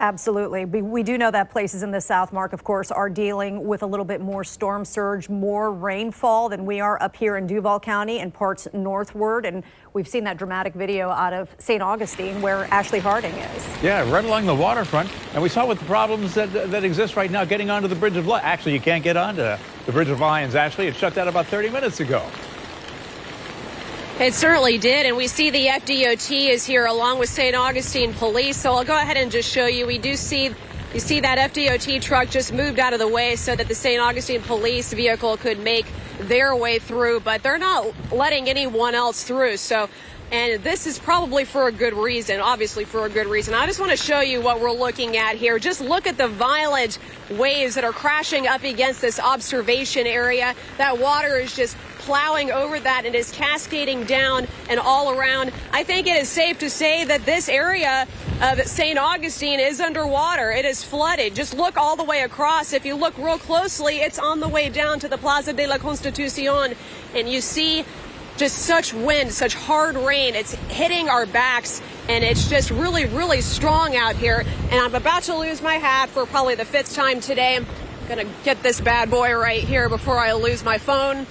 Absolutely. We do know that places in the South, Mark, of course, are dealing with a little bit more storm surge, more rainfall than we are up here in Duval County and parts northward. And we've seen that dramatic video out of St. Augustine where Ashley Harding is. Yeah, right along the waterfront. And we saw what the problems that exist right now getting onto the Bridge of Lions. Actually, you can't get onto the Bridge of Lions, Ashley. It shut down about 30 minutes ago. It certainly did, and we see the FDOT is here along with St. Augustine Police. So I'll go ahead and just show you. You see that FDOT truck just moved out of the way so that the St. Augustine Police vehicle could make their way through, but they're not letting anyone else through. And this is probably for a good reason, obviously for a good reason. I just want to show you what we're looking at here. Just look at the violent waves that are crashing up against this observation area. That water is just plowing over that and is cascading down and all around. I think it is safe to say that this area of St. Augustine is underwater. It is flooded. Just look all the way across. If you look real closely, it's on the way down to the Plaza de la Constitucion, and you see just such wind, such hard rain. It's hitting our backs, and it's just really, really strong out here. And I'm about to lose my hat for probably the 5th time today. I'm going to get this bad boy right here before I lose my phone.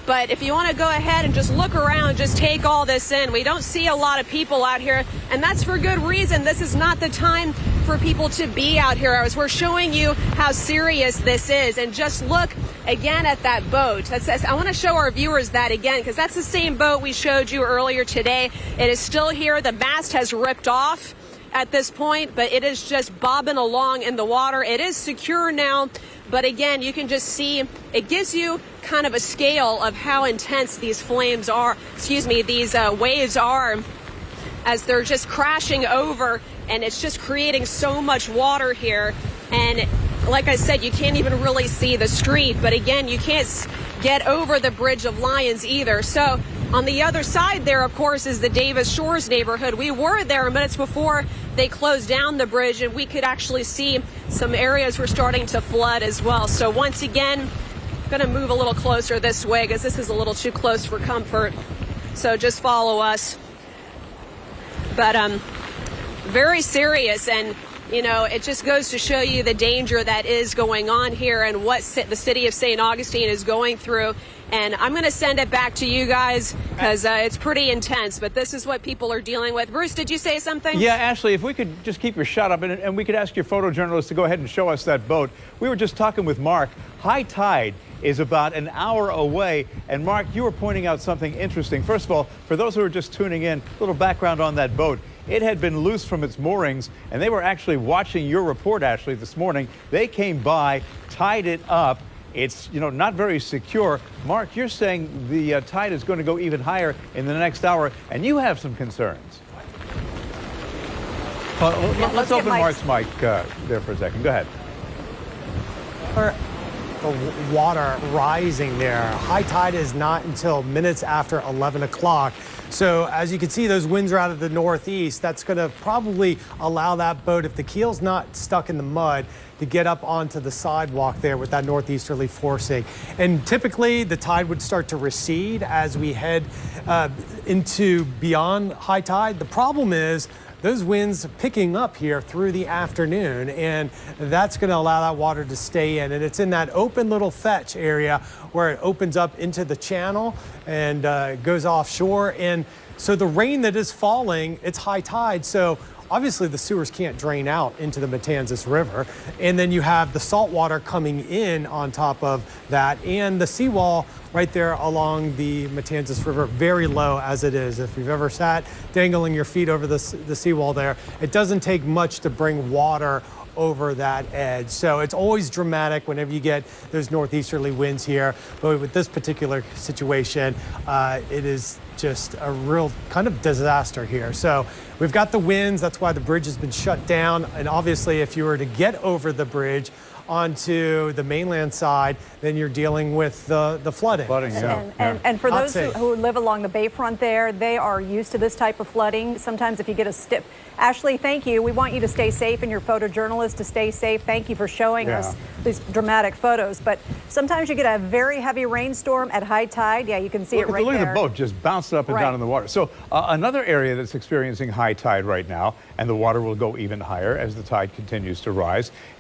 But if you want to go ahead and just look around, just take all this in. We don't see a lot of people out here, and that's for good reason. This is not the time for people to be out here. As we're showing you how serious this is, and just look again at that boat. I want to show our viewers that again, because that's the same boat we showed you earlier today. It is still here. The mast has ripped off at this point, but it is just bobbing along in the water. It is secure now, but again, you can just see it gives you kind of a scale of how intense these flames are, these waves are, as they're just crashing over, and it's just creating so much water here. And like I said, you can't even really see the street, but again, you can't get over the Bridge of Lions either. So on the other side there, of course, is the Davis Shores neighborhood. We were there minutes before they closed down the bridge, and we could actually see some areas were starting to flood as well. So once again, I'm going to move a little closer this way because this is a little too close for comfort. So just follow us. But very serious, and you know, it just goes to show you the danger that is going on here and what the city of St. Augustine is going through. And I'm going to send it back to you guys because it's pretty intense, but this is what people are dealing with. Bruce, did you say something? Yeah, Ashley, if we could just keep your shot up and we could ask your photojournalist to go ahead and show us that boat. We were just talking with Mark. High tide is about an hour away. And Mark, you were pointing out something interesting. First of all, for those who are just tuning in, a little background on that boat. It had been loose from its moorings, and they were actually watching your report, Ashley, this morning. They came by, tied it up. It's, not very secure. Mark, you're saying the tide is going to go even higher in the next hour, and you have some concerns. Let's open Mark's mic there for a second. Go ahead. The water rising there. High tide is not until minutes after 11 o'clock. So as you can see, those winds are out of the northeast. That's going to probably allow that boat, if the keel's not stuck in the mud, to get up onto the sidewalk there with that northeasterly forcing. And typically the tide would start to recede as we head into beyond high tide. The problem is those winds picking up here through the afternoon, and that's going to allow that water to stay in. And it's in that open little fetch area where it opens up into the channel and goes offshore. And so the rain that is falling, it's high tide. So obviously the sewers can't drain out into the Matanzas River. And then you have the salt water coming in on top of that, and the seawall right there along the Matanzas River, very low as it is. If you've ever sat dangling your feet over the seawall there, it doesn't take much to bring water over that edge. So it's always dramatic whenever you get those northeasterly winds here. But with this particular situation, it is just a real kind of disaster here. So we've got the winds. That's why the bridge has been shut down. And obviously, if you were to get over the bridge onto the mainland side, then you're dealing with the flooding. Flooding, yeah. And for Not those safe. who live along the bayfront there, they are used to this type of flooding. Sometimes if you get a stiff... Ashley, thank you. We want you to stay safe and your photojournalist to stay safe. Thank you for showing us these dramatic photos. But sometimes you get a very heavy rainstorm at high tide. Yeah, you can see it right Look there. at the boat just bouncing up and down in the water. So another area that's experiencing high tide right now, and the water will go even higher as the tide continues to rise,